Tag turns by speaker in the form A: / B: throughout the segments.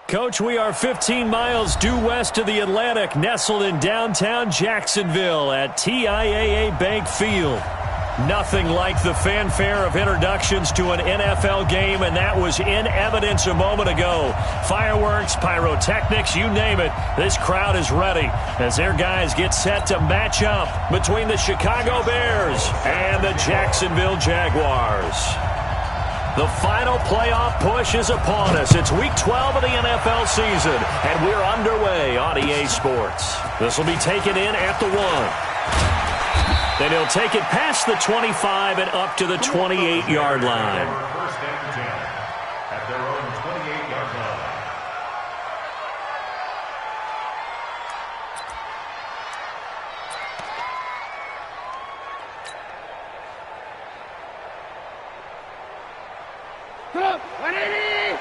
A: Coach, we are 15 miles due west of the Atlantic, nestled in downtown Jacksonville at TIAA Bank Field. Nothing like the fanfare of introductions to an NFL game, and that was in evidence a moment ago. Fireworks, pyrotechnics, you name it. This crowd is ready as their guys get set to match up between the Chicago Bears and the Jacksonville Jaguars. The final playoff push is upon us. It's Week 12 of the NFL season, and we're underway on EA Sports. This will be taken in at the 1. Then he'll take it past the 25 and up to the 28-yard line.
B: First and 10 at their own 28-yard line.
C: Go! 180!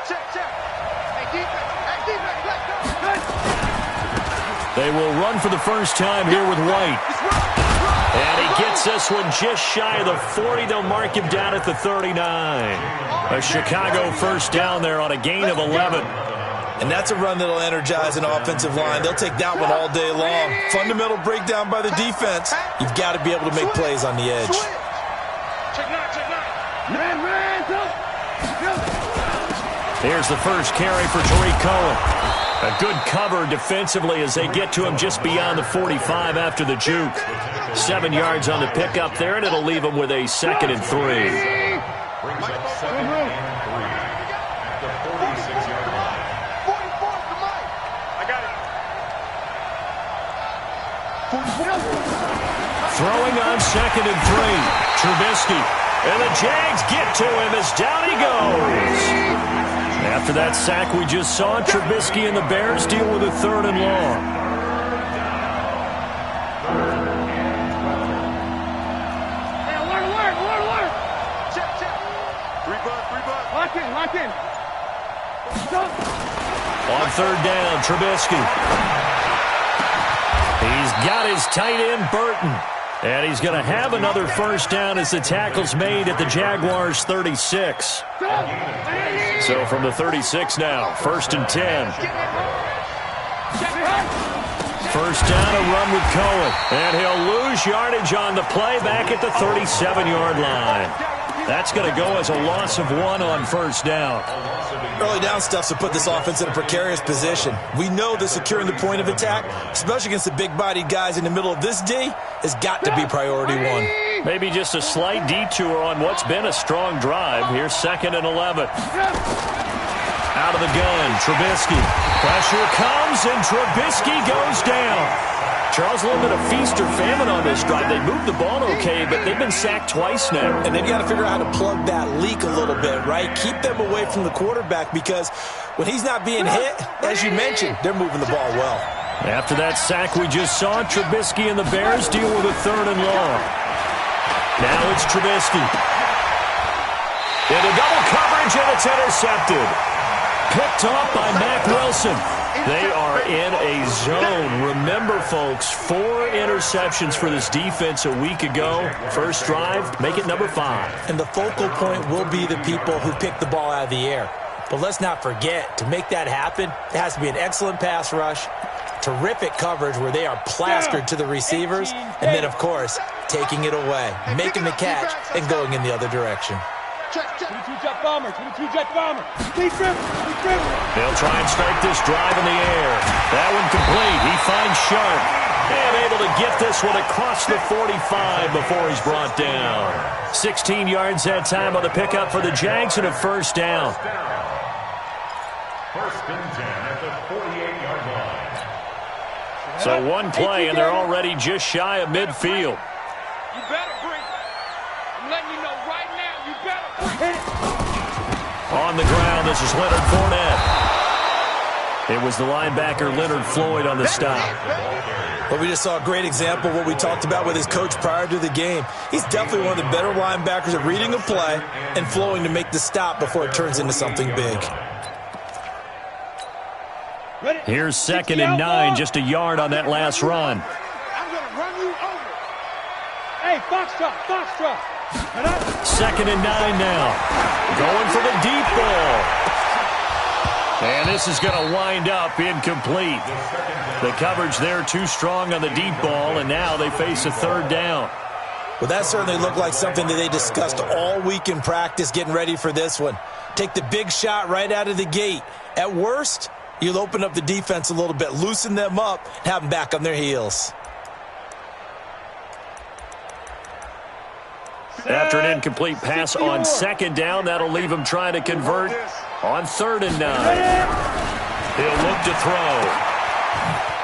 C: Check. Hey, defense, let's go!
A: They will run for the first time here with White. And he gets this one just shy of the 40. They'll mark him down at the 39. A Chicago first down there on a gain of 11.
D: And that's a run that'll energize an offensive line. They'll take that one all day long. Fundamental breakdown by the defense. You've got to be able to make plays on the edge.
C: Check nine.
A: Here's the first carry for Tariq Cohen. A good cover defensively as they get to him just beyond the 45 after the juke. 7 yards on the pickup there, and it'll leave him with a 2nd and 3.
B: Brings up 2nd and 3 at the 46-yard line.
C: 44 to Mike. I got it.
A: Throwing on 2nd and 3. Trubisky. And the Jags get to him as down he goes. After that sack we just saw, Trubisky and the Bears deal with a 3rd and long.
C: Hey, alert. Check. 3 bucks. Lock in.
A: On 3rd down, Trubisky. He's got his tight end, Burton. And he's going to have another first down as the tackle's made at the Jaguars' 36. So from the 36 now, 1st and 10. First down, a run with Cohen. And he'll lose yardage on the play back at the 37-yard line. That's going to go as a loss of 1 on first down.
D: Early down stuff's to put this offense in a precarious position. We know that securing the point of attack, especially against the big-bodied guys in the middle of this D, has got to be priority 1.
A: Maybe just a slight detour on what's been a strong drive. Here's 2nd and 11. Out of the gun, Trubisky. Pressure comes, and Trubisky goes down. Charles, a little bit of feast or famine on this drive. They moved the ball okay, but they've been sacked twice now.
D: And they've got to figure out how to plug that leak a little bit, right? Keep them away from the quarterback because when he's not being hit, as you mentioned, they're moving the ball well.
A: After that sack we just saw, Trubisky and the Bears deal with a 3rd and long. Now it's Trubisky. Into double coverage, and it's intercepted. Picked off by Mack Wilson. They are in a zone. Remember, folks, 4 interceptions for this defense a week ago. First drive, make it number 5.
D: And the focal point will be the people who pick the ball out of the air. But let's not forget, to make that happen, it has to be an excellent pass rush, terrific coverage where they are plastered to the receivers, and then, of course, taking it away, making the catch, and going in the other direction.
C: 22-jet bomber. Deep dribble.
A: They'll try and start this drive in the air. That one complete. He finds Sharp. And able to get this one across the 45 before he's brought down. 16 yards that time on the pickup for the Jags and a first down.
B: 1st and 10 at the 48-yard line.
A: So one play, and they're already just shy of midfield.
C: You better breathe. I'm letting you know right now, you better breathe.
A: On the ground, this is Leonard Fournette. It was the linebacker Leonard Floyd on the stop.
D: Well, we just saw a great example of what we talked about with his coach prior to the game. He's definitely one of the better linebackers at reading a play and flowing to make the stop before it turns into something big.
A: Here's 2nd and 9, just a yard on that last run.
C: I'm going to run you over. Hey, Foxtrot. 2nd
A: and 9 now. Going for the deep ball. And this is going to wind up incomplete. The coverage there too strong on the deep ball, and now they face a third down.
D: Well, that certainly looked like something that they discussed all week in practice getting ready for this one. Take the big shot right out of the gate. At worst, you'll open up the defense a little bit, loosen them up, and have them back on their heels.
A: After an incomplete pass on second down, that'll leave him trying to convert on 3rd and 9. He'll look to throw.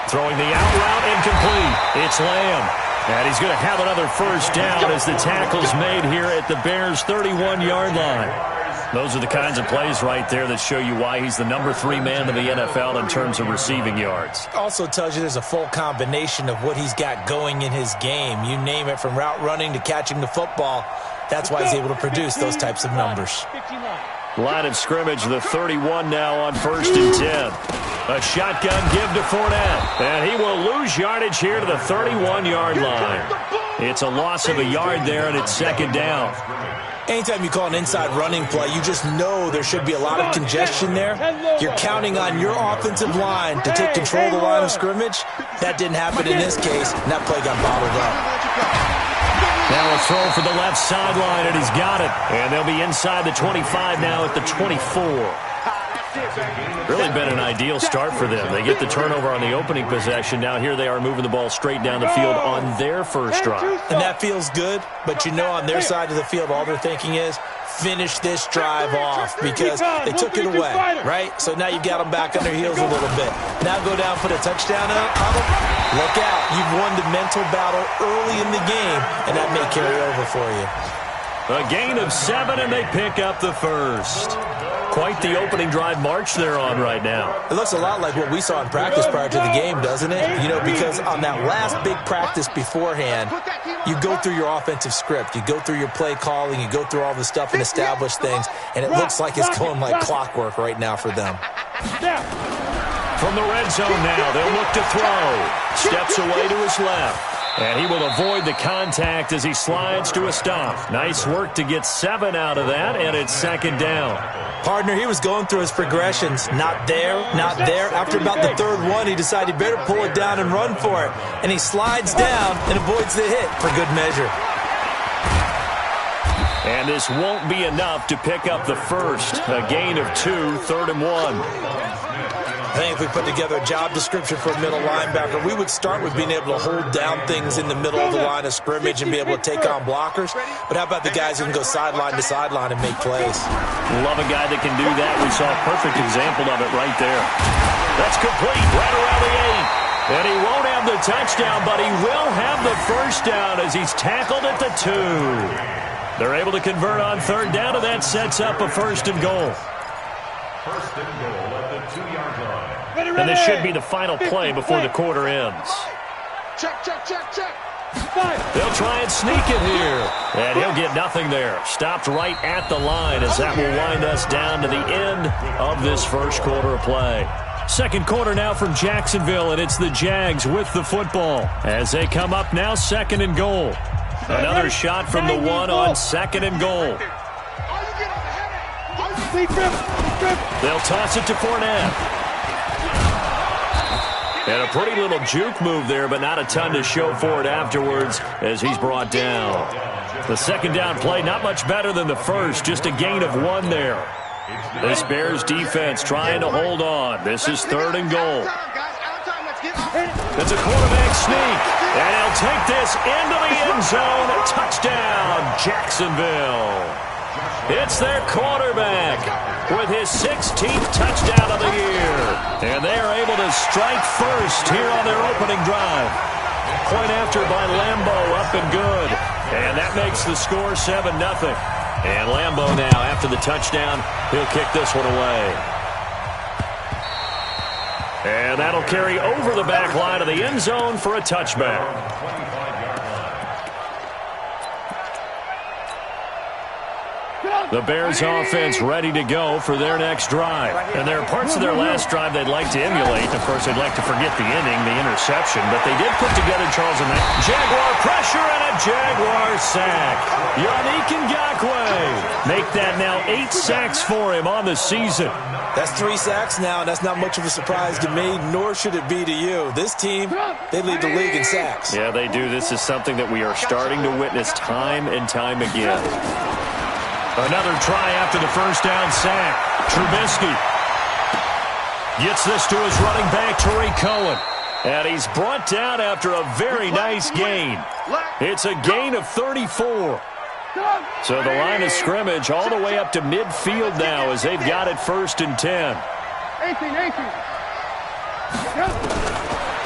A: Throwing the out route, incomplete. It's Lamb. And he's going to have another first down as the tackle's made here at the Bears' 31-yard line. Those are the kinds of plays right there that show you why he's the number 3 man in the NFL in terms of receiving yards.
D: Also tells you there's a full combination of what he's got going in his game. You name it, from route running to catching the football. That's why he's able to produce those types of numbers.
A: Line of scrimmage, the 31 now on 1st and 10. A shotgun give to Fournette. And he will lose yardage here to the 31-yard line. It's a loss of a yard there, and it's 2nd down.
D: Anytime you call an inside running play, you just know there should be a lot of congestion there. You're counting on your offensive line to take control of the line of scrimmage. That didn't happen in this case, and that play got bottled up.
A: Now a throw for the left sideline, and he's got it. And they'll be inside the 25 now at the 24. Really been an ideal start for them. They get the turnover on the opening possession. Now here they are moving the ball straight down the field on their first drive.
D: And that feels good, but you know on their side of the field all they're thinking is finish this drive off because they took it away, right? So now you've got them back on their heels a little bit. Now go down, put a touchdown on them. Look out. You've won the mental battle early in the game, and that may carry over for you.
A: A gain of 7, and they pick up the first. Quite the opening drive march they're on right now.
D: It looks a lot like what we saw in practice prior to the game, doesn't it? You know, because on that last big practice beforehand, you go through your offensive script. You go through your play calling. You go through all the stuff and establish things. And it looks like it's going like clockwork right now for them.
A: From the red zone now, they'll look to throw. Steps away to his left. And he will avoid the contact as he slides to a stop. Nice work to get 7 out of that, and it's 2nd down.
D: Partner, he was going through his progressions. Not there, not there. After about the 3rd one, he decided he better pull it down and run for it. And he slides down and avoids the hit for good measure.
A: And this won't be enough to pick up the first. A gain of 2, 3rd and 1.
D: I think if we put together a job description for a middle linebacker, we would start with being able to hold down things in the middle of the line of scrimmage and be able to take on blockers. But how about the guys who can go sideline to sideline and make plays?
A: Love a guy that can do that. We saw a perfect example of it right there. That's complete right around the 8. And he won't have the touchdown, but he will have the first down as he's tackled at the 2. They're able to convert on 3rd down, and that sets up a 1st and goal.
B: 1st and goal at the 2-yard line.
A: And this should be the final play before the quarter ends.
C: Check.
A: They'll try and sneak it here. And he'll get nothing there. Stopped right at the line as that will wind us down to the end of this first quarter of play. 2nd quarter now from Jacksonville, and it's the Jags with the football as they come up now 2nd and goal. Another shot from the 1 on 2nd and goal. They'll toss it to Fournette. And a pretty little juke move there, but not a ton to show for it afterwards as he's brought down. The 2nd down play, not much better than the first, just a gain of 1 there. This Bears defense trying to hold on. This is 3rd and goal. It's a quarterback sneak, and he'll take this into the end zone. Touchdown, Jacksonville. It's their quarterback with his 16th touchdown of the year. And they are able to strike first here on their opening drive. Point after by Lambo, up and good. And that makes the score 7-0. And Lambo now, after the touchdown, he'll kick this one away. And that'll carry over the back line of the end zone for a touchback. The Bears offense ready to go for their next drive. And there are parts of their last drive they'd like to emulate. Of course, they'd like to forget the inning, the interception, but they did put together, Charles, and that Jaguar pressure and a Jaguar sack. Yannick Ngakoue make that now 8 sacks for him on the season.
D: That's 3 sacks now, and that's not much of a surprise to me, nor should it be to you. This team, they lead the league in sacks.
A: Yeah, they do. This is something that we are starting to witness time and time again. Another try after the first down sack. Trubisky gets this to his running back, Tariq Cohen. And he's brought down after a very nice gain. It's a gain of 34. So the line of scrimmage all the way up to midfield now as they've got it 1st and 10.
C: 18.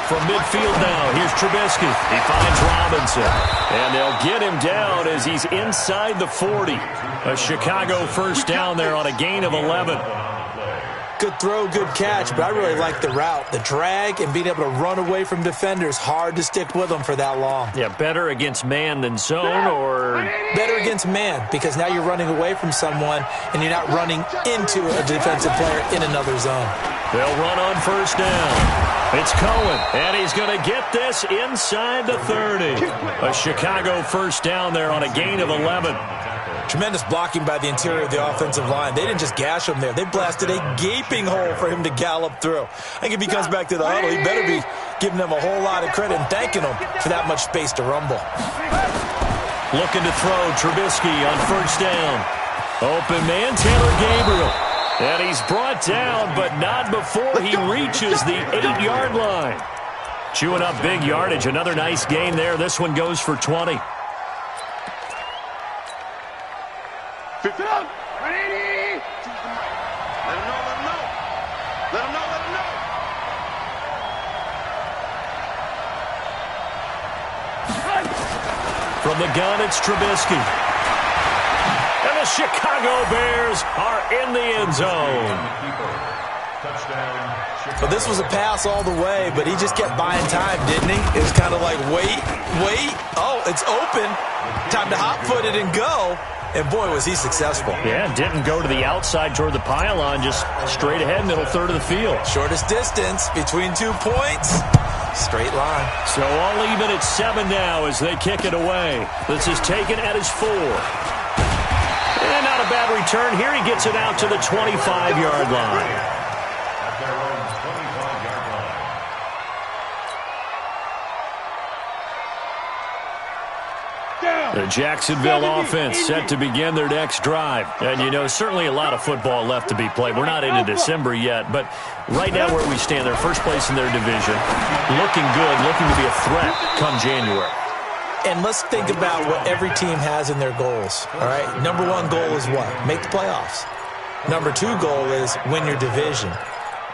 A: From midfield now, here's Trubisky. He finds Robinson. And they'll get him down as he's inside the 40. A Chicago first down there on a gain of 11.
D: Good throw, good catch, but I really like the route. The drag and being able to run away from defenders. Hard to stick with them for that long.
A: Yeah, better against man than zone, or
D: better against man, because now you're running away from someone and you're not running into a defensive player in another zone.
A: They'll run on first down. It's Cohen, and he's going to get this inside the 30. A Chicago first down there on a gain of 11.
D: Tremendous blocking by the interior of the offensive line. They didn't just gash him there. They blasted a gaping hole for him to gallop through. I think if he comes back to the huddle, he better be giving them a whole lot of credit and thanking them for that much space to rumble.
A: Looking to throw, Trubisky on first down. Open man, Taylor Gabriel. And he's brought down, but not before he reaches the 8-yard line. Chewing up big yardage. Another nice gain there. This one goes for 20.
C: Pick it up. Ready? Let him know.
A: From the gun, it's Trubisky. And the Chicago Bears are in the end zone.
D: Well, this was a pass all the way, but he just kept buying time, didn't he? It was kind of like, wait. Oh, it's open. Time to hot-foot it and go. And, boy, was he successful.
A: Yeah, didn't go to the outside toward the pylon, just straight ahead, middle third of the field.
D: Shortest distance between 2 points. Straight line.
A: So all even at 7 now as they kick it away. This is taken at his 4. And not a bad return. Here he gets it out to the 25-yard line. The Jacksonville offense set to begin their next drive. And, you know, certainly a lot of football left to be played. We're not into December yet, but right now where we stand, they're first place in their division. Looking good, looking to be a threat come January.
D: And let's think about what every team has in their goals, all right? Number 1 goal is what? Make the playoffs. Number 2 goal is win your division.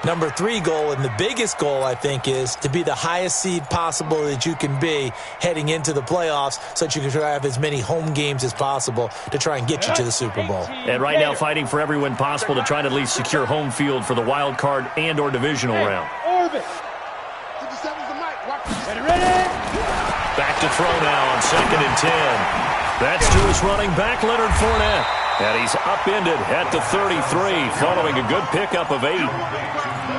D: Number 3 goal, and the biggest goal, I think, is to be the highest seed possible that you can be heading into the playoffs so that you can try to have as many home games as possible to try and get you to the Super Bowl.
A: And right now fighting for every win possible to try to at least secure home field for the wild card and or divisional round.
C: Orbit. 57's the mic. Ready?
A: Back to throw now on 2nd and 10. That's to his running back, Leonard Fournette. And he's upended at the 33 following a good pickup of 8.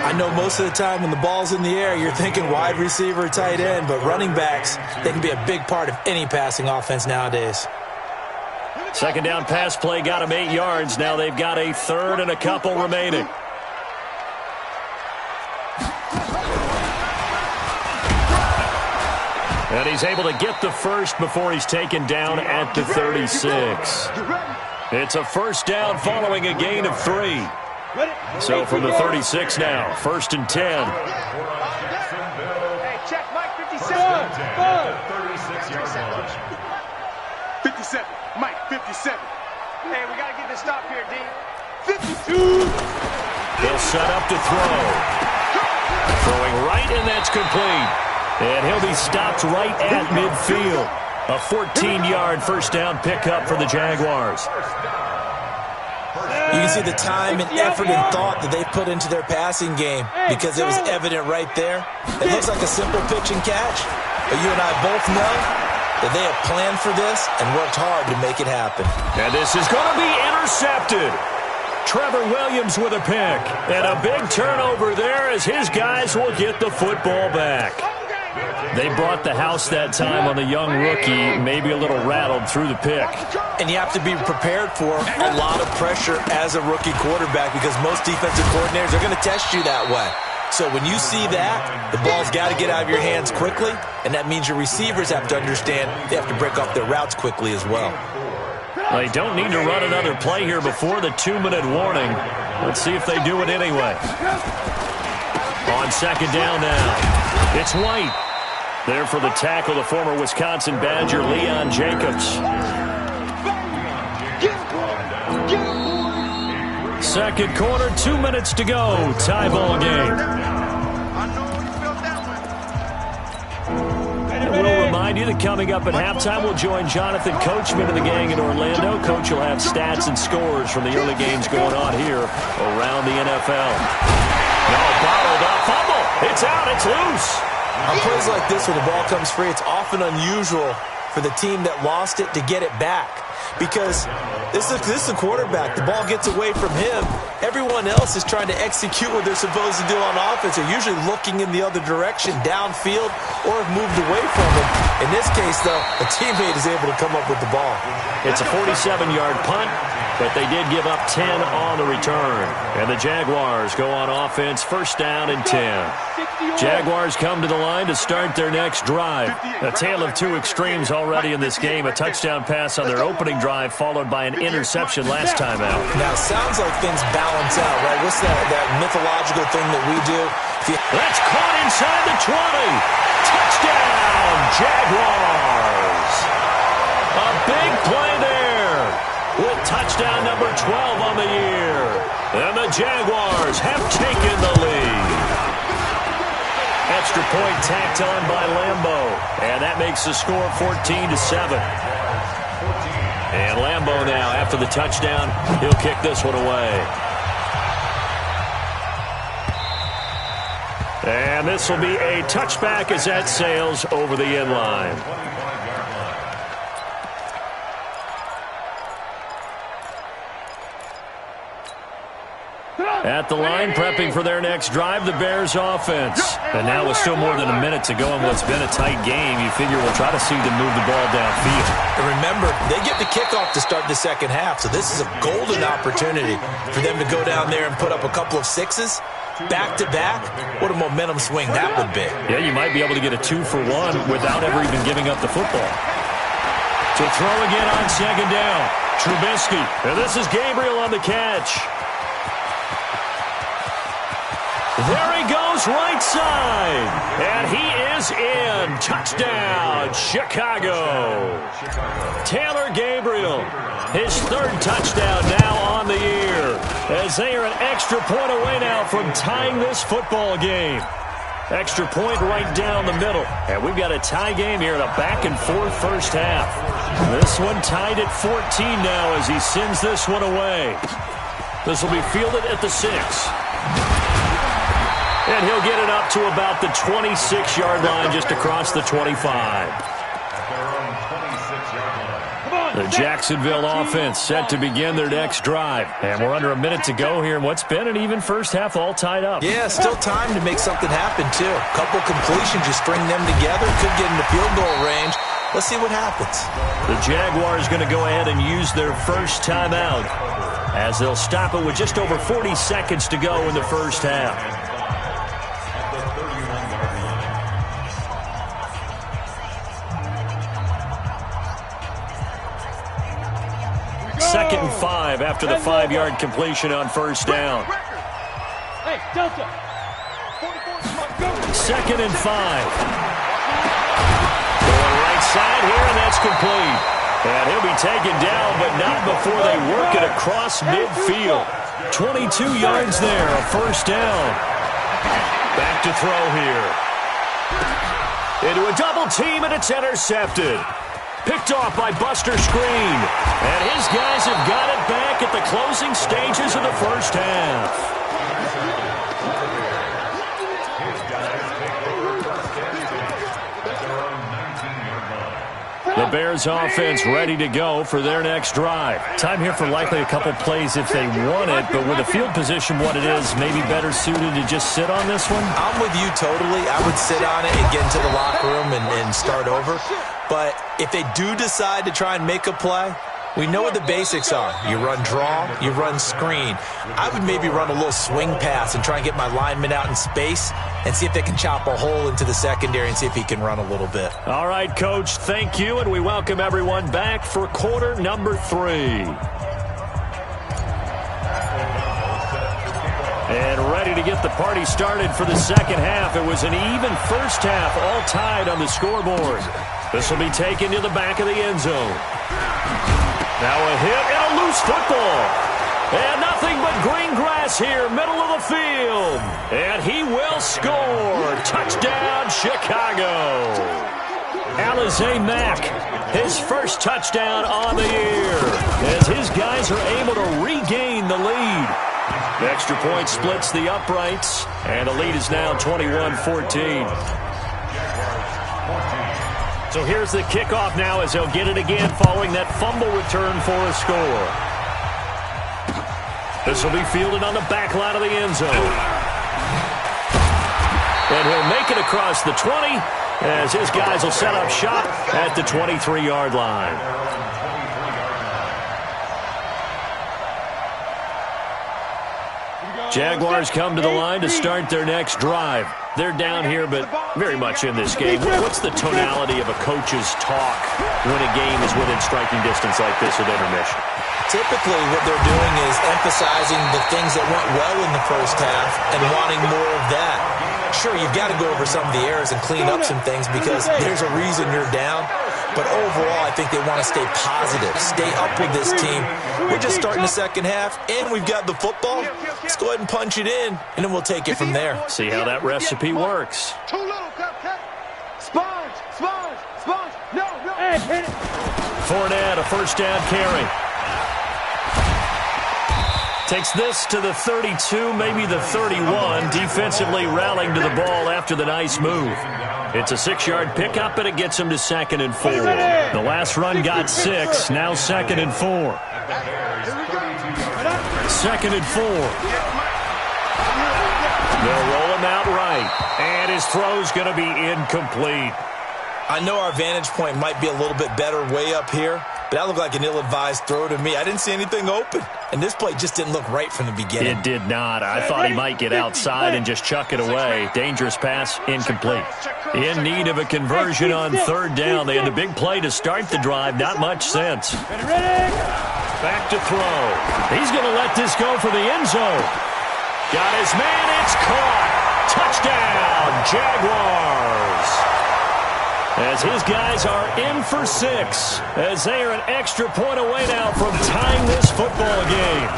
D: I know most of the time when the ball's in the air, you're thinking wide receiver, tight end, but running backs, they can be a big part of any passing offense nowadays.
A: Second down pass play got him 8 yards. Now they've got a third and a couple remaining. And he's able to get the first before he's taken down at the 36. It's a first down following a gain of 3. So from the 36 now, 1st and 10.
C: Hey, check Mike 57. 57. Mike 57. Hey, we got to get this stop here, D. 52.
A: He'll set up to throw. Throwing right, and that's complete. And he'll be stopped right at midfield. A 14-yard first down pickup for the Jaguars.
D: You can see the time and effort and thought that they put into their passing game because it was evident right there. It looks like a simple pitch and catch, but you and I both know that they have planned for this and worked hard to make it happen.
A: And this is going to be intercepted. Trevor Williams with a pick. And a big turnover there as his guys will get the football back. They brought the house that time on the young rookie, maybe a little rattled through the pick.
D: And you have to be prepared for a lot of pressure as a rookie quarterback because most defensive coordinators are going to test you that way. So when you see that, the ball's got to get out of your hands quickly, and that means your receivers have to understand they have to break off their routes quickly as well.
A: They don't need to run another play here before the 2-minute warning. Let's see if they do it anyway. On second down now, it's White. There for the tackle, the former Wisconsin Badger, Leon Jacobs. Second quarter, 2 minutes to go. Tie ball game. And we'll remind you that coming up at halftime, we'll join Jonathan Coachman and the gang in Orlando. Coach will have stats and scores from the early games going on here around the NFL. No, bottled up fumble. It's out. It's loose.
D: On plays like this where the ball comes free, it's often unusual for the team that lost it to get it back. Because this is a quarterback. The ball gets away from him. Everyone else is trying to execute what they're supposed to do on offense. They're usually looking in the other direction, downfield, or have moved away from him. In this case, though, a teammate is able to come up with the ball.
A: It's a 47-yard punt, but they did give up 10 on the return. And the Jaguars go on offense, first down and 10. Jaguars come to the line to start their next drive. A tale of two extremes already in this game. A touchdown pass on their opening drive, followed by an interception last time out.
D: Now, sounds like things balance out, right? What's that mythological thing that we do?
A: That's caught inside the 20. Touchdown, Jaguars. A big play there with touchdown number 12 on the year. And the Jaguars have taken the lead. Extra point tacked on by Lambo. And that makes the score 14-7. And Lambo now, after the touchdown, he'll kick this one away. And this will be a touchback as that sails over the end line. At the line, prepping for their next drive, the Bears offense. And now with still more than a minute to go in what's been a tight game, you figure we'll try to see them move the ball downfield.
D: And remember, they get the kickoff to start the second half, so this is a golden opportunity for them to go down there and put up a couple of sixes. Back-to-back, what a momentum swing that would be.
A: Yeah, you might be able to get a 2-for-1 without ever even giving up the football. To throw again on second down, Trubisky. And this is Gabriel on the catch. There he goes, right side. And he is in. Touchdown, Chicago. Taylor Gabriel, his third touchdown now on the year, as they are an extra point away now from tying this football game. Extra point right down the middle. And we've got a tie game here in a back-and-forth first half. This one tied at 14 now as he sends this one away. This will be fielded at the 6. And he'll get it up to about the 26-yard line just across the 25. The Jacksonville offense set to begin their next drive. And we're under a minute to go here in what's been an even first half, all tied up.
D: Yeah, still time to make something happen, too. A couple completions, you string them together, could get into field goal range. Let's see what happens.
A: The Jaguars going to go ahead and use their first timeout as they'll stop it with just over 40 seconds to go in the first half. Second and 5 after the 5-yard completion on first down.
C: Hey, Delta.
A: Second and 5. Going right side here, and that's complete. And he'll be taken down, but not before they work it across midfield. 22 yards there, a first down. Back to throw here. Into a double team, and it's intercepted. Picked off by Buster Screen. And his guys have got it back at the closing stages of the first half. Bears offense ready to go for their next drive. Time here for likely a couple plays if they want it, but with the field position what it is, maybe better suited to just sit on this one?
D: I'm with you totally. I would sit on it and get into the locker room and start over. But if they do decide to try and make a play, we know what the basics are. You run draw, you run screen. I would maybe run a little swing pass and try and get my lineman out in space and see if they can chop a hole into the secondary and see if he can run a little bit.
A: All right, Coach, thank you, and we welcome everyone back for quarter number 3. And ready to get the party started for the second half. It was an even first half, all tied on the scoreboard. This will be taken to the back of the end zone. Now a hit and a loose football. And nothing but green grass here, middle of the field. And he will score. Touchdown, Chicago. Alize Mack, his first touchdown on the year, as his guys are able to regain the lead. The extra point splits the uprights, and the lead is now 21-14. So here's the kickoff now as they'll get it again following that fumble return for a score. This will be fielded on the back line of the end zone. And he'll make it across the 20 as his guys will set up shop at the 23-yard line. Jaguars come to the line to start their next drive. They're down here, but very much in this game. What's the tonality of a coach's talk when a game is within striking distance like this at intermission?
D: Typically, what they're doing is emphasizing the things that went well in the first half and wanting more of that. Sure, you've got to go over some of the errors and clean up some things because there's a reason you're down. But overall, I think they want to stay positive, stay up with this team. We're just starting the second half, and we've got the football. Let's go ahead and punch it in, and then we'll take it from there.
A: See how that recipe works.
C: Too little, cut. Sponge. No. Hey, hit it.
A: Fournette, a first down carry. Takes this to the 32, maybe the 31, defensively rallying to the ball after the nice move. It's a 6-yard pickup, and it gets him to 2nd and 4. The last run got 6, now 2nd and 4. 2nd and 4. They'll roll him out right, and his throw's going to be incomplete.
D: I know our vantage point might be a little bit better way up here, but that looked like an ill-advised throw to me. I didn't see anything open, and this play just didn't look right from the beginning.
A: It did not. I thought he might get outside and just chuck it away. Dangerous pass, incomplete. In need of a conversion on 3rd down. They had the big play to start the drive. Not much sense. Back to throw. He's going to let this go for the end zone. Got his man. It's caught. Touchdown, Jaguars. As his guys are in for 6, as they are an extra point away now from tying this football game.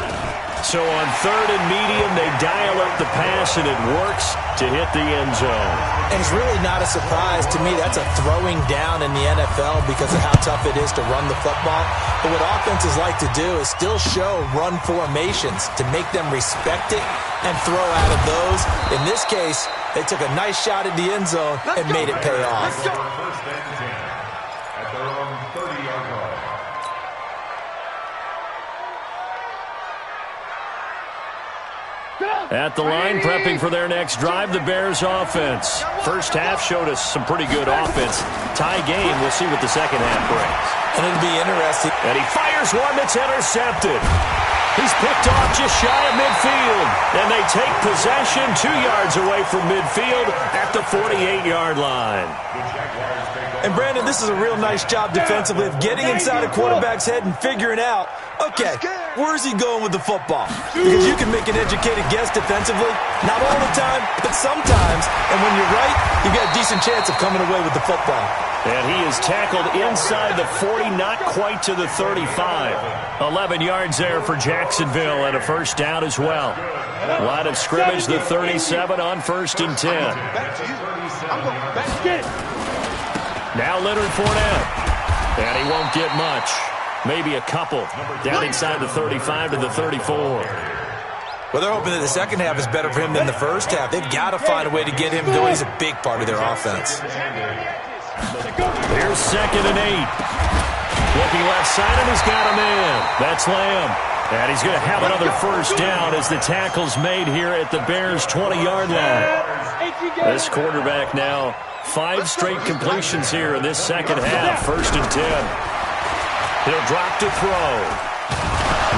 A: So on 3rd and medium, they dial up the pass, and it works to hit the end zone.
D: And it's really not a surprise to me. That's a throwing down in the NFL because of how tough it is to run the football. But what offenses like to do is still show run formations to make them respect it and throw out of those. In this case, they took a nice shot at the end zone and made it pay off.
B: First and 10 at their own 30-yard line.
A: At the line, prepping for their next drive, the Bears offense. First half showed us some pretty good offense. Tie game, we'll see what the second half brings.
D: And it'll be interesting.
A: And he fires one that's intercepted. He's picked off just shy of midfield. And they take possession 2 yards away from midfield at the 48-yard line.
D: And Brandon, this is a real nice job defensively of getting inside a quarterback's head and figuring out, okay, where's he going with the football? Because you can make an educated guess defensively, not all the time, but sometimes. And when you're right, you've got a decent chance of coming away with the football.
A: And he is tackled inside the 40, not quite to the 35. 11 yards there for Jacksonville and a first down as well. Line of scrimmage, the 37 on 1st and 10. Now Leonard Fournette. And he won't get much. Maybe a couple. Down inside the 35 to the 34.
D: Well, they're hoping that the second half is better for him than the first half. They've got to find a way to get him going. He's a big part of their offense.
A: Here's 2nd and 8. Looking left side, and he's got a man. That's Lamb. And he's going to have another first down as the tackle's made here at the Bears' 20-yard line. This quarterback now 5 straight completions here in this second half. 1st and 10. He'll drop to throw.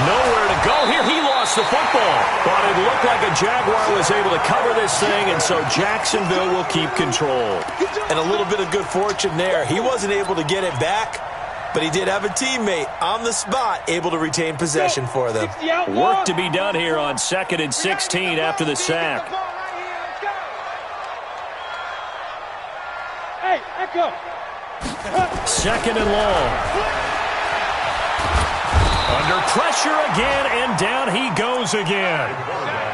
A: Nowhere to go here. He lost the football. But it looked like a Jaguar was able to cover this thing, and so Jacksonville will keep control.
D: And a little bit of good fortune there. He wasn't able to get it back, but he did have a teammate on the spot able to retain possession for them.
A: Work to be done here on 2nd and 16 after the sack.
C: Hey, echo.
A: 2nd and long. Under pressure again, and down he goes again.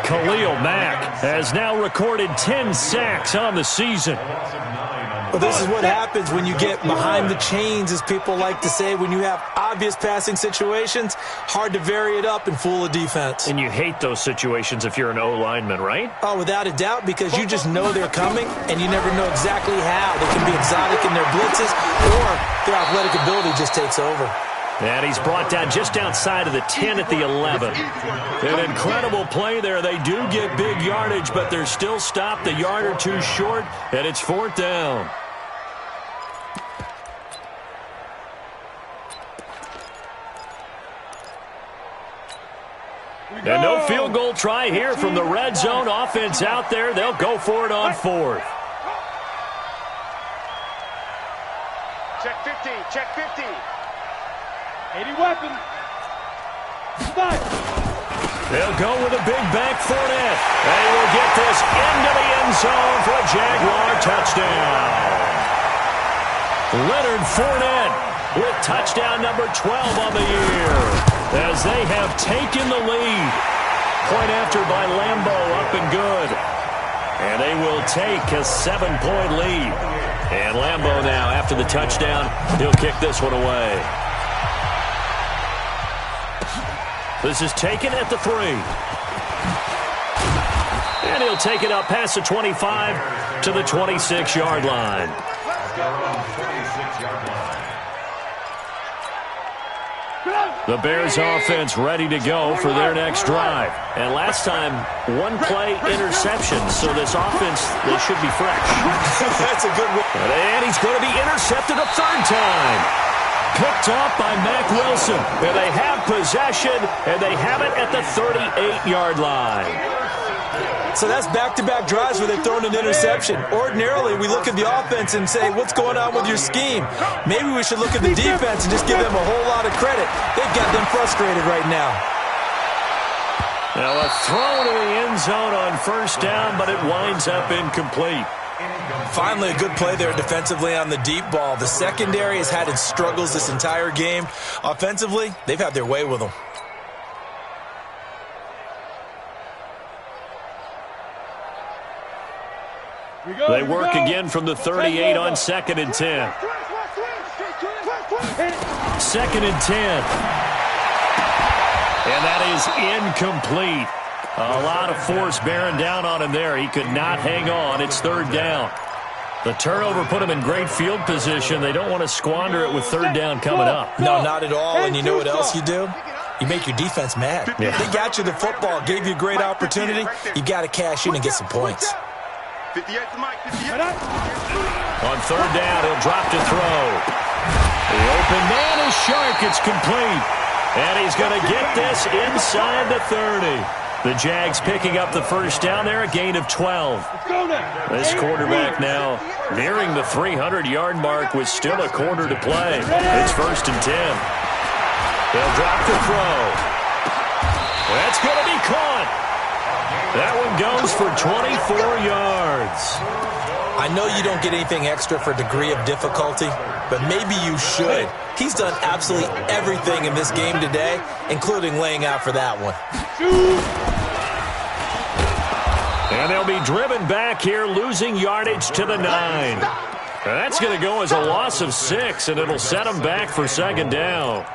A: Khalil Mack has now recorded 10 sacks on the season.
D: Well, this is what happens when you get behind the chains, as people like to say. When you have obvious passing situations, hard to vary it up and fool a defense.
A: And you hate those situations if you're an O-lineman, right?
D: Oh, without a doubt, because you just know they're coming, and you never know exactly how. They can be exotic in their blitzes, or their athletic ability just takes over.
A: And he's brought down just outside of the 10 at the 11. An incredible play there. They do get big yardage, but they're still stopped a yard or two short, and it's 4th down. And no field goal try here from the red zone. Offense out there. They'll go for it on 4th.
C: Check 50, check 50. 80 weapons.
A: They'll go with a big bank Fournette. They will get this into the end zone for a Jaguar touchdown. Leonard Fournette with touchdown number 12 on the year as they have taken the lead. Point after by Lambo, up and good. And they will take a 7-point lead. And Lambo now, after the touchdown, he'll kick this one away. This is taken at the 3. And he'll take it up past the 25 to the 26-yard line. The Bears offense ready to go for their next drive. And last time, 1-play interception. So this offense, they should be fresh.
D: That's a good one.
A: And he's going to be intercepted a 3rd time. Picked off by Mack Wilson. And they have possession, and they have it at the 38-yard line.
D: So that's back-to-back drives where they've thrown an interception. Ordinarily, we look at the offense and say, what's going on with your scheme? Maybe we should look at the defense and just give them a whole lot of credit. They've got them frustrated right now.
A: Now a throw to the end zone on 1st down, but it winds up incomplete.
D: Finally, a good play there defensively on the deep ball. The secondary has had its struggles this entire game. Offensively, they've had their way with them.
A: They work again from the 38 on 2nd and 10. 2nd and 10. And that is incomplete. A lot of force bearing down on him there. He could not hang on. It's 3rd down. The turnover put him in great field position. They don't want to squander it with 3rd down coming up.
D: No, not at all. And you know what else you do? You make your defense mad.
A: Yeah.
D: They got you the football, gave you a great opportunity. You got to cash in and get some points.
C: 58 to Mike, 58.
A: On 3rd down, he'll drop to throw. The open man is Shark. It's complete. And he's going to get this inside the 30. The Jags picking up the first down there, a gain of 12. This quarterback now nearing the 300-yard mark with still a quarter to play. It's 1st and 10. They'll drop the throw. That's going to be caught. That one goes for 24 yards.
D: I know you don't get anything extra for degree of difficulty, but maybe you should. He's done absolutely everything in this game today, including laying out for that one.
A: And they'll be driven back here, losing yardage to the 9. That's going to go as a loss of 6, and it'll set them back for 2nd down.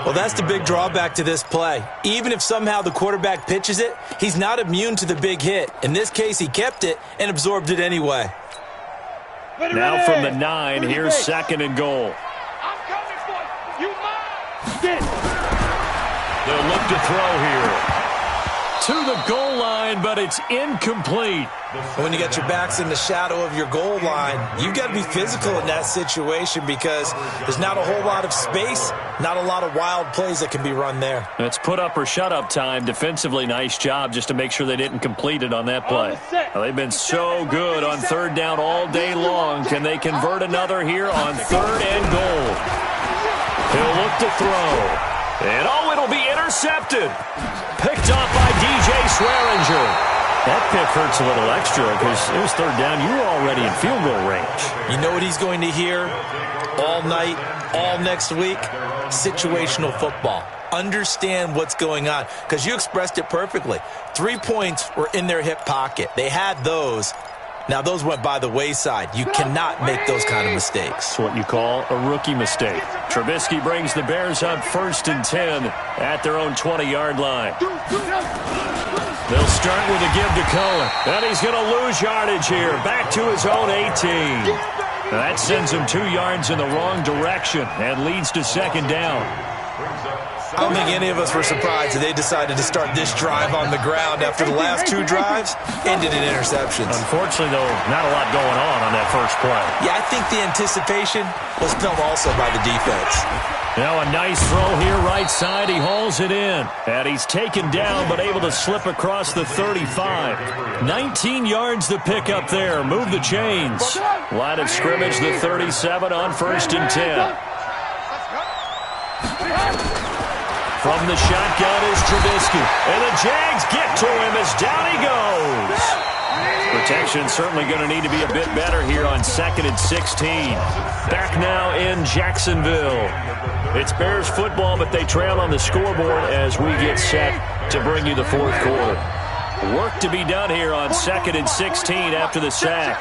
D: Well, that's the big drawback to this play. Even if somehow the quarterback pitches it, he's not immune to the big hit. In this case, he kept it and absorbed it anyway.
A: Now from the 9, here's 2nd and goal.
C: I'm coming for you. You might.
A: They'll look to throw here. To the goal line, but it's incomplete.
D: When you get your backs in the shadow of your goal line, you've got to be physical in that situation because there's not a whole lot of space, not a lot of wild plays that can be run there.
A: It's put up or shut up time. Defensively, nice job just to make sure they didn't complete it on that play. Now, they've been so good on third down all day long. Can they convert another here on third and goal? He'll look to throw. And it'll be intercepted. Picked off by DJ Swearinger. That pick hurts a little extra because it was third down. You were already in field goal range.
D: You know what he's going to hear all night, all next week? Situational football. Understand what's going on because you expressed it perfectly. 3 points were in their hip pocket. They had those. Now, those went by the wayside. You cannot make those kind of mistakes.
A: It's what you call a rookie mistake. Trubisky brings the Bears up 1st and 10 at their own 20-yard line. They'll start with a give to Cohen. And he's going to lose yardage here. Back to his own 18. That sends him 2 yards in the wrong direction and leads to second down.
D: I don't think any of us were surprised that they decided to start this drive on the ground after the last 2 drives ended in interceptions.
A: Unfortunately, though, not a lot going on that first play.
D: Yeah, I think the anticipation was felt also by the defense.
A: Now a nice throw here right side. He hauls it in. And he's taken down but able to slip across the 35. 19 yards to pick up there. Move the chains. Line of scrimmage, the 37 on 1st and 10. From the shotgun is Trubisky. And the Jags get to him as down he goes. Protection certainly going to need to be a bit better here on 2nd and 16. Back now in Jacksonville. It's Bears football, but they trail on the scoreboard as we get set to bring you the 4th quarter. Work to be done here on 2nd and 16 after the sack.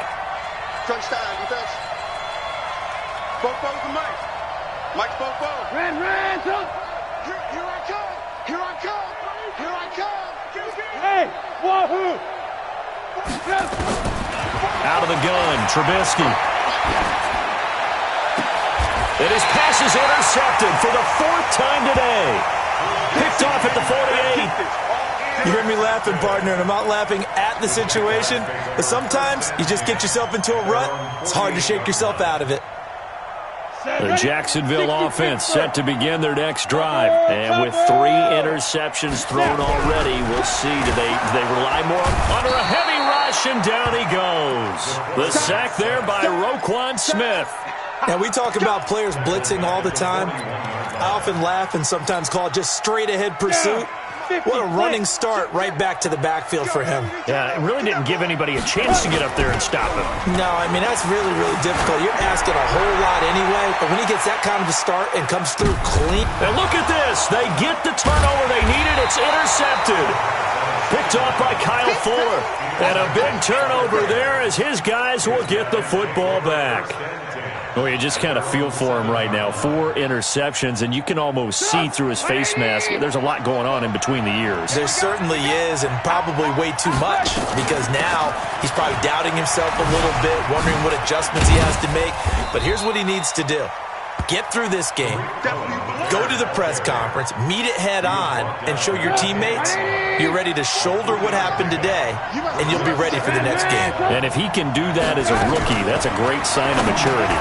C: Touchdown, defense. Bofo's the Mike. Mike's Bofo. Ran, Here I come. Here I come. Here I come. Hey, wahoo.
A: Out of the gun, Trubisky. And his pass is intercepted for the 4th time today. Picked off at the 48.
D: You hear me laughing, partner, and I'm not laughing at the situation, but sometimes you just get yourself into a rut. It's hard to shake yourself out of it.
A: The Jacksonville offense set to begin their next drive. And with 3 interceptions thrown already, we'll see. Do they rely more under a heavy rush, and down he goes. The sack there by Roquan Smith.
D: Now, we talk about players blitzing all the time. I often laugh and sometimes call it just straight-ahead pursuit. What a running start right back to the backfield for him.
A: Yeah, it really didn't give anybody a chance to get up there and stop him.
D: No, I mean, that's really, really difficult. You're asking a whole lot anyway, but when he gets that kind of a start and comes through clean.
A: And look at this. They get the turnover they needed. It's intercepted. Picked off by Kyle Fuller. And a big turnover there as his guys will get the football back. Well, you just kind of feel for him right now. 4 interceptions, and you can almost see through his face mask. There's a lot going on in between the ears.
D: There certainly is, and probably way too much, because now he's probably doubting himself a little bit, wondering what adjustments he has to make. But here's what he needs to do. Get through this game, go to the press conference, meet it head on, and show your teammates you're ready to shoulder what happened today, and you'll be ready for the next game.
A: And if he can do that as a rookie, that's a great sign of maturity.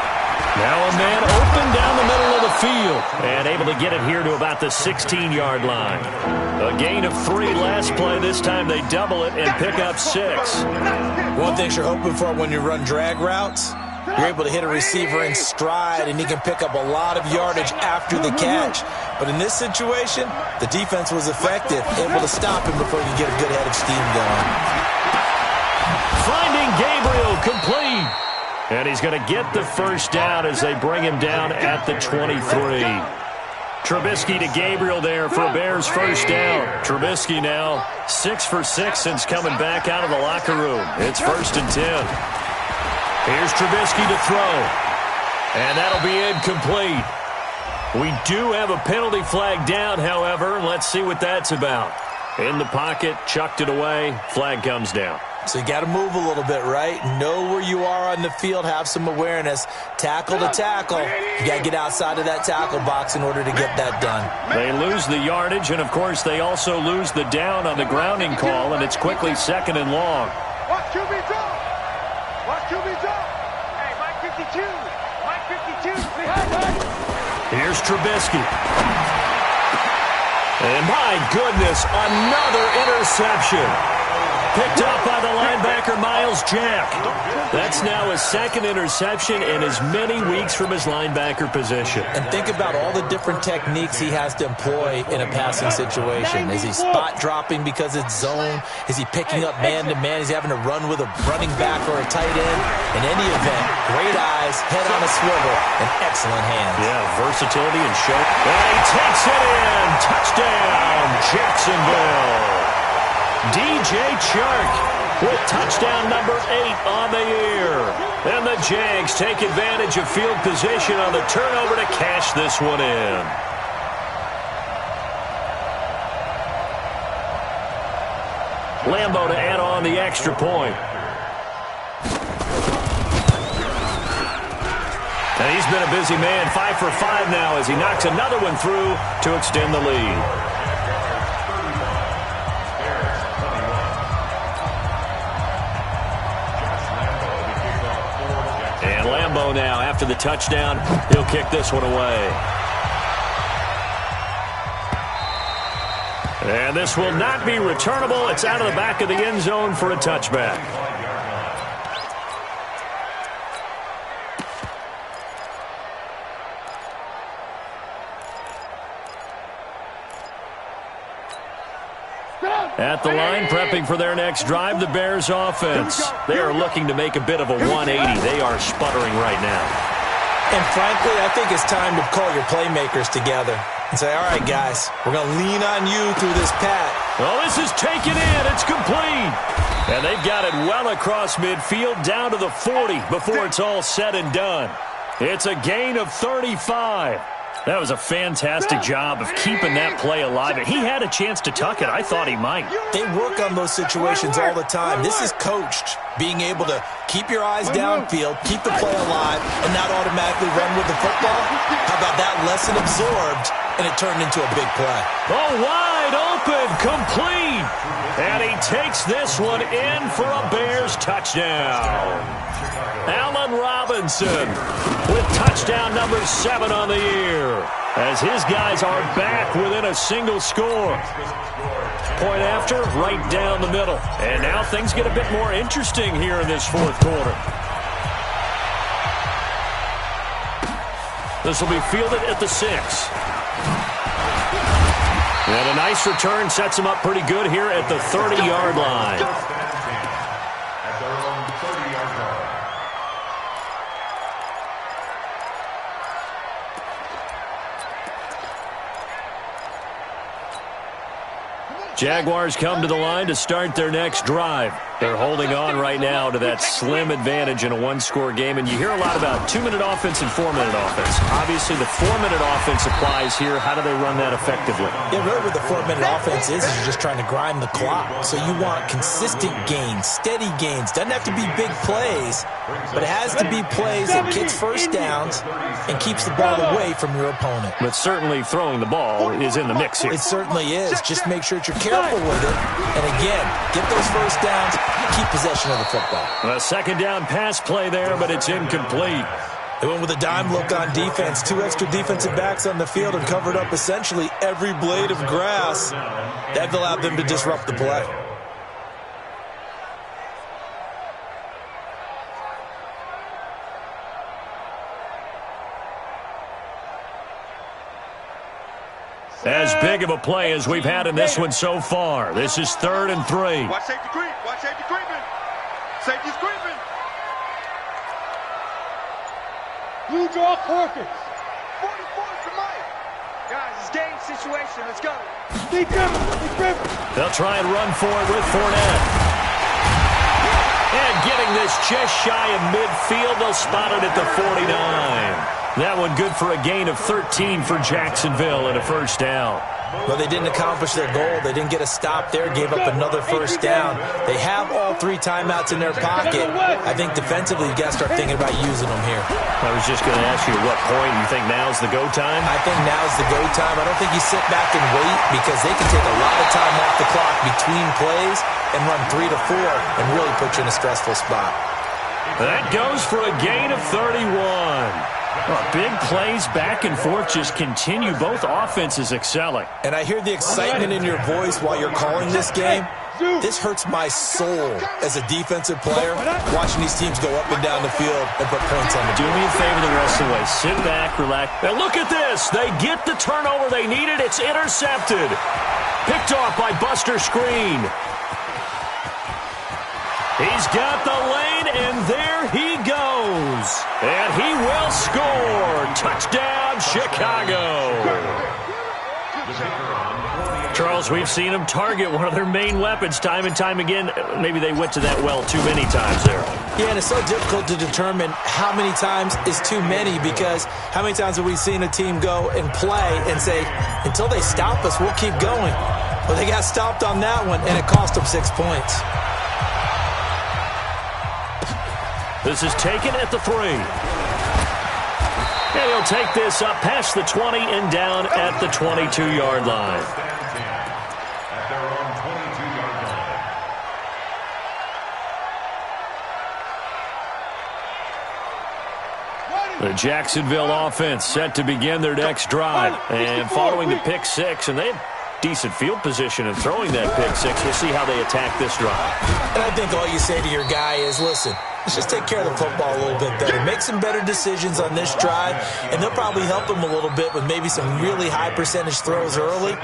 A: Now a man open down the middle of the field and able to get it here to about the 16-yard line. A gain of 3 last play. This time they double it and pick up 6.
D: One thing you're hoping for when you run drag routes, you're able to hit a receiver in stride and he can pick up a lot of yardage after the catch. But in this situation, the defense was effective, able to stop him before he could get a good head of steam going.
A: Finding Gabriel complete. And he's going to get the first down as they bring him down at the 23. Trubisky to Gabriel there for a Bears first down. Trubisky now 6 for 6 since coming back out of the locker room. It's 1st and 10. Here's Trubisky to throw. And that'll be incomplete. We do have a penalty flag down, however. Let's see what that's about. In the pocket, chucked it away. Flag comes down.
D: So you got to move a little bit, right? Know where you are on the field, have some awareness. Tackle to tackle. You got to get outside of that tackle box in order to get that done.
A: They lose the yardage, and, of course, they also lose the down on the grounding call, and it's quickly 2nd and long.
C: Watch QB drop. Watch QB drop. Hey, Mike 52. Mike 52. Behind Mike.
A: Here's Trubisky. And, my goodness, another interception. Picked up by the linebacker, Miles Jack. That's now his 2nd interception in as many weeks from his linebacker position.
D: And think about all the different techniques he has to employ in a passing situation. Is he spot dropping because it's zone? Is he picking up man-to-man? Is he having to run with a running back or a tight end? In any event, great eyes, head on a swivel, and excellent hands.
A: Yeah, versatility and show. And he takes it in. Touchdown, Jacksonville. DJ Chark with touchdown number 8 on the year. And the Jags take advantage of field position on the turnover to cash this one in. Lambeau to add on the extra point. And he's been a busy man, 5 for 5 now as he knocks another one through to extend the lead. And Lambeau now, after the touchdown, he'll kick this one away. And this will not be returnable. It's out of the back of the end zone for a touchback. At the line, prepping for their next drive, the Bears offense. They are looking to make a bit of a 180. They are sputtering right now.
D: And frankly, I think it's time to call your playmakers together and say, all right, guys, we're going to lean on you through this pat.
A: Well, this is taken in. It's complete. And they've got it well across midfield down to the 40 before it's all said and done. It's a gain of 35. That was a fantastic job of keeping that play alive. He had a chance to tuck it. I thought he might.
D: They work on those situations all the time. This is coached, being able to keep your eyes downfield, keep the play alive, and not automatically run with the football. How about that lesson absorbed, and it turned into a big play?
A: Oh, wide open, complete. And he takes this one in for a Bears touchdown. Allen Robinson with touchdown number 7 on the year as his guys are back within a single score. Point after, right down the middle. And now things get a bit more interesting here in this fourth quarter. This will be fielded at the 6. And a nice return sets him up pretty good here at the 30-yard line.
B: At their own 30-yard line.
A: Jaguars come to the line to start their next drive. They're holding on right now to that slim advantage in a one-score game, and you hear a lot about 2-minute offense and 4-minute offense. Obviously, the 4-minute offense applies here. How do they run that effectively?
D: Yeah, really what the 4-minute offense is you're just trying to grind the clock. So you want consistent gains, steady gains. Doesn't have to be big plays, but it has to be plays that gets first downs and keeps the ball away from your opponent.
A: But certainly throwing the ball is in the mix here.
D: It certainly is. Just make sure that you're careful with it. And again, get those first downs, keep possession of the football.
A: A second down pass play there, but it's incomplete.
D: They went with a dime look on defense. 2 extra defensive backs on the field and covered up essentially every blade of grass. That allowed them to disrupt the play.
A: As big of a play as we've had in this one so far. This is 3rd and 3.
C: Watch safety creep. Watch safety creeping. Safety's creeping. Blue draw Corkins. 44 to Mike. Guys, it's game situation. Let's go. Steve Griffin.
A: They'll try and run for it with Fournette. And getting this just shy of midfield, they'll spot it at the 49. That one good for a gain of 13 for Jacksonville and a first down.
D: Well, they didn't accomplish their goal. They didn't get a stop there, gave up another first down. They have all 3 timeouts in their pocket, I think defensively you got to start thinking about using them here.
A: I was just going to ask you at what point you think now's the go time?
D: I think now's the go time. I don't think you sit back and wait because they can take a lot of time off the clock between plays and run 3 to 4 and really put you in a stressful spot.
A: That goes for a gain of 31. Well, big plays back and forth just continue. Both offenses excelling.
D: And I hear the excitement in your voice while you're calling this game. This hurts my soul as a defensive player, watching these teams go up and down the field and put points on the board.
A: Do me a favor the rest of the way. Sit back, relax. And look at this. They get the turnover they needed. It's intercepted. Picked off by Buster Screen. He's got the lane, and there he goes. And he will score. Touchdown, Chicago. Charles, we've seen them target one of their main weapons time and time again. Maybe they went to that well too many times there.
D: Yeah, and it's so difficult to determine how many times is too many because how many times have we seen a team go and play and say, until they stop us, we'll keep going. Well, they got stopped on that one, and it cost them 6 points.
A: This is taken at the 3. And he'll take this up past the 20 and down at the 22-yard line.
B: At their own 22-yard line.
A: The Jacksonville offense set to begin their next drive. And following the pick 6, and they have decent field position in throwing that pick 6. We'll see how they attack this drive.
D: And I think all you say to your guy is, listen, let's just take care of the football a little bit better. Make some better decisions on this drive, and they'll probably help him a little bit with maybe some really high percentage throws early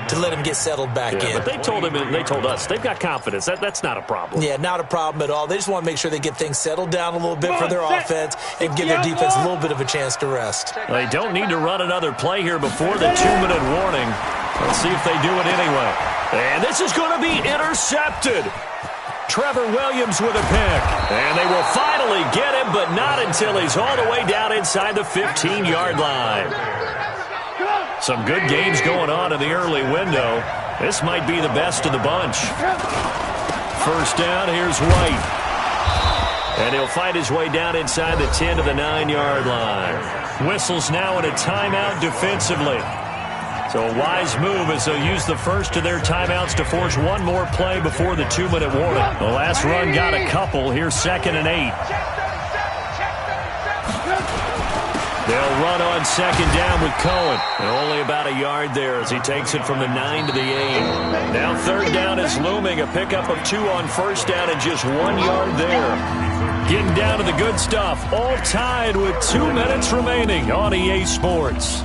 D: to let him get settled back in.
A: But they told him and they told us they've got confidence. That's not a problem.
D: Yeah, not a problem at all. They just want to make sure they get things settled down a little bit for their offense and give their defense a little bit of a chance to rest.
A: They don't need to run another play here before the 2-minute warning. Let's see if they do it anyway. And this is going to be intercepted. Trevor Williams with a pick. And they will finally get him, but not until he's all the way down inside the 15-yard line. Some good games going on in the early window. This might be the best of the bunch. First down, here's White. And he'll fight his way down inside the 10 to the 9-yard line. Whistles now in a timeout defensively. So a wise move as they'll use the first of their timeouts to force one more play before the 2-minute warning. The last run got a couple. Here's 2nd and 8. They'll run on 2nd down with Cohen. And only about a yard there as he takes it from the 9 to the 8. Now 3rd down is looming. A pickup of 2 on 1st down and just 1 yard there. Getting down to the good stuff. All tied with 2 minutes remaining on EA Sports.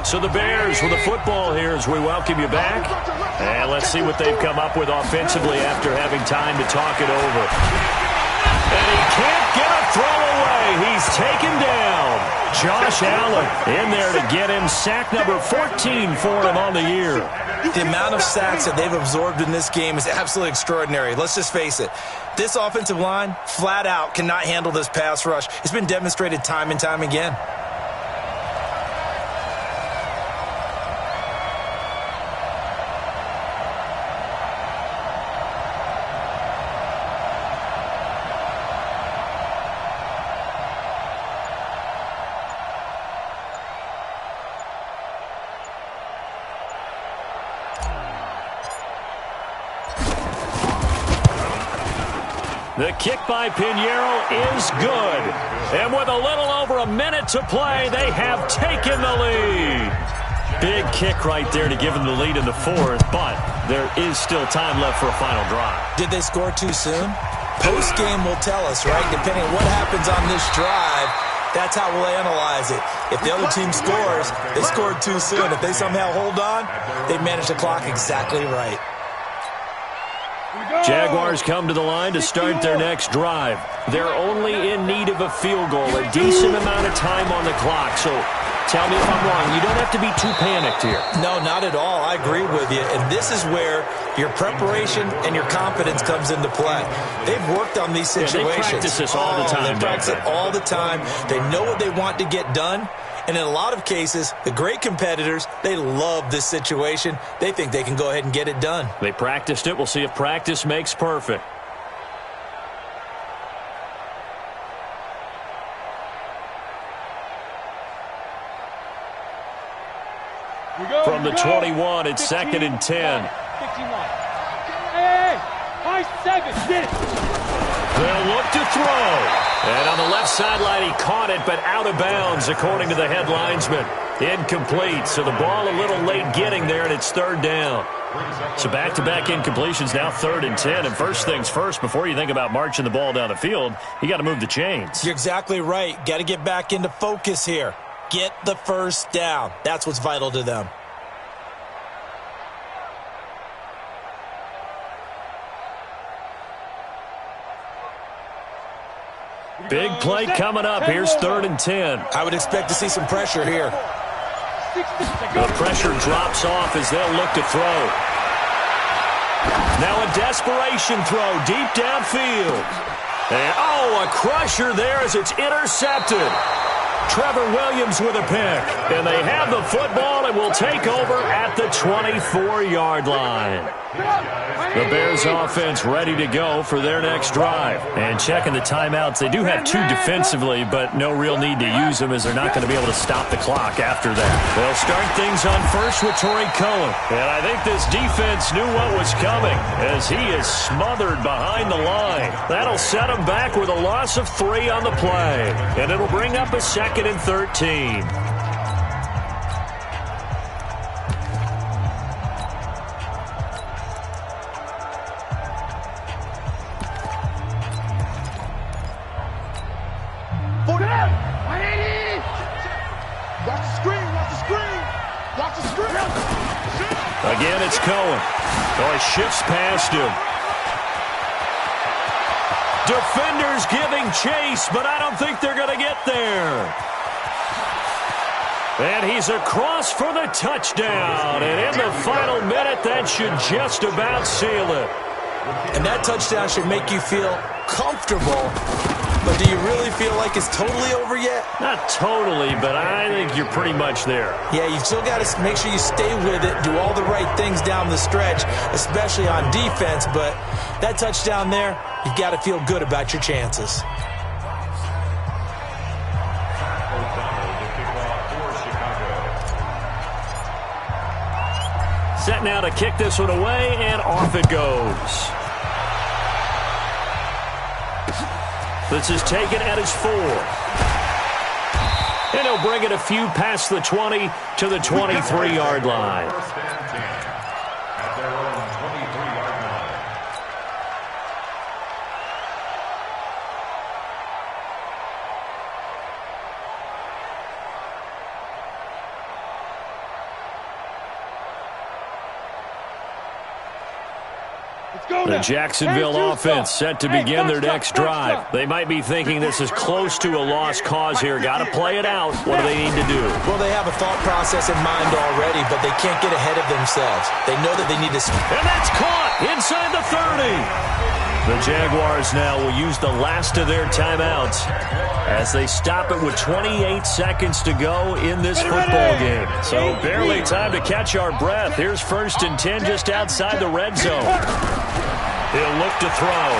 A: So the Bears with the football here as we welcome you back. And let's see what they've come up with offensively after having time to talk it over. And he can't get a throw away. He's taken down. Josh Allen in there to get him sack number 14 for him on the year.
D: The amount of sacks that they've absorbed in this game is absolutely extraordinary. Let's just face it. This offensive line, flat out, cannot handle this pass rush. It's been demonstrated time and time again.
A: The kick by Pinheiro is good. And with a little over a minute to play, they have taken the lead. Big kick right there to give them the lead in the 4th, but there is still time left for a final drive.
D: Did they score too soon? Post-game will tell us, right? Depending on what happens on this drive, that's how we'll analyze it. If the other team scores, they scored too soon. If they somehow hold on, they manage the clock exactly right.
A: Jaguars come to the line to start their next drive. They're only in need of a field goal, a decent amount of time on the clock. So Tell me if I'm wrong. You don't have to be too panicked here.
D: No, not at all. I agree with you. And this is where your preparation and your confidence comes into play. They've worked on these situations.
A: They practice this all the time.
D: They practice it all the time. They know what they want to get done. And in a lot of cases, the great competitors, they love this situation. They think they can go ahead and get it done.
A: They practiced it. We'll see if practice makes perfect. From the 21, it's 2nd and 10.
E: 51. Hey, 5 seconds.
A: They'll look to throw. And on the left sideline, he caught it, but out of bounds, according to the head linesman. Incomplete. So the ball a little late getting there, and it's 3rd down. So back-to-back incompletions, now 3rd and 10. And first things first, before you think about marching the ball down the field, you got to move the chains.
D: You're exactly right. Got to get back into focus here. Get the first down. That's what's vital to them.
A: Big play coming up. Here's 3rd and 10.
D: I would expect to see some pressure here.
A: The pressure drops off as they'll look to throw. Now a desperation throw deep downfield. And, a crusher there as it's intercepted. Trevor Williams with a pick. And they have the football and will take over at the 24-yard line. The Bears offense ready to go for their next drive. And checking the timeouts, they do have 2 defensively, but no real need to use them as they're not going to be able to stop the clock after that. They'll start things on first with Torrey Cohen. And I think this defense knew what was coming as he is smothered behind the line. That'll set him back with a loss of 3 on the play. And it'll bring up a 2nd and 13. Again, it's Cohen. He shifts past him. Defenders giving chase, but I don't think they're going to get there. And he's across for the touchdown. And in the final minute, that should just about seal it.
D: And that touchdown should make you feel comfortable. But do you really feel like it's totally over yet?
A: Not totally, but I think you're pretty much there.
D: Yeah, you've still got to make sure you stay with it, do all the right things down the stretch, especially on defense. But that touchdown there, you've got to feel good about your chances.
A: Set now to kick this one away, and off it goes. This is taken at his 4. And he'll bring it a few past the 20 to the 23-yard line.
B: At their own 23-yard line.
A: The Jacksonville offense set to begin their next drive. They might be thinking this is close to a lost cause here. Got to play it out. What do they need to do?
D: Well, they have a thought process in mind already, but they can't get ahead of themselves. They know that they need to...
A: And that's caught inside the 30. The Jaguars now will use the last of their timeouts as they stop it with 28 seconds to go in this football game. So barely time to catch our breath. Here's 1st and 10 just outside the red zone. He'll look to throw.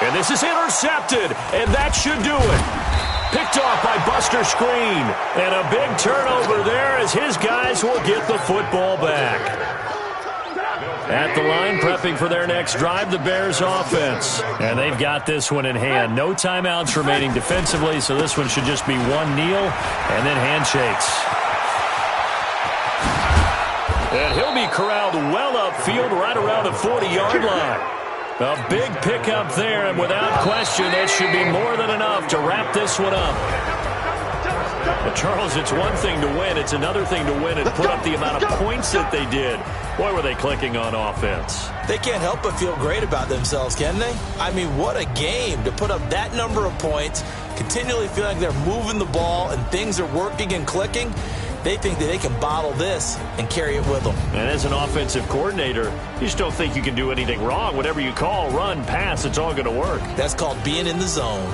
A: And this is intercepted, and that should do it. Picked off by Buster Screen. And a big turnover there as his guys will get the football back. At the line, prepping for their next drive, the Bears offense. And they've got this one in hand. No timeouts remaining defensively, so this one should just be one kneel and then handshakes. And he'll be corralled well upfield right around the 40-yard line. A big pickup there, and without question, that should be more than enough to wrap this one up. Well, Charles, it's one thing to win. It's another thing to win and put up the amount of points that they did. Boy, were they clicking on offense.
D: They can't help but feel great about themselves, can they? I mean, what a game to put up that number of points, continually feeling like they're moving the ball and things are working and clicking. They think that they can bottle this and carry it with them.
A: And as an offensive coordinator, you just don't think you can do anything wrong. Whatever you call, run, pass, it's all going to work.
D: That's called being in the zone.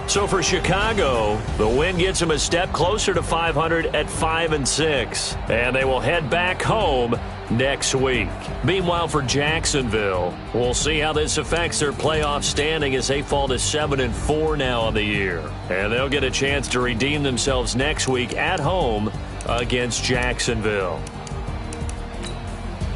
A: So for Chicago, the win gets them a step closer to 500 at 5-6. And they will head back home next week. Meanwhile, for Jacksonville, we'll see how this affects their playoff standing as they fall to 7-4 now on the year. And they'll get a chance to redeem themselves next week at home against Jacksonville.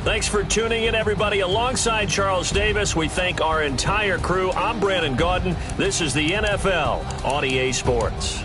A: Thanks for tuning in, everybody. Alongside Charles Davis, we thank our entire crew. I'm Brandon Gaudin. This is the NFL on EA Sports.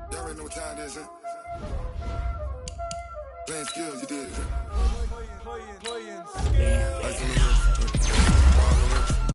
F: Y'all already know what time it is, huh? Playing skills, you did. Playing skills.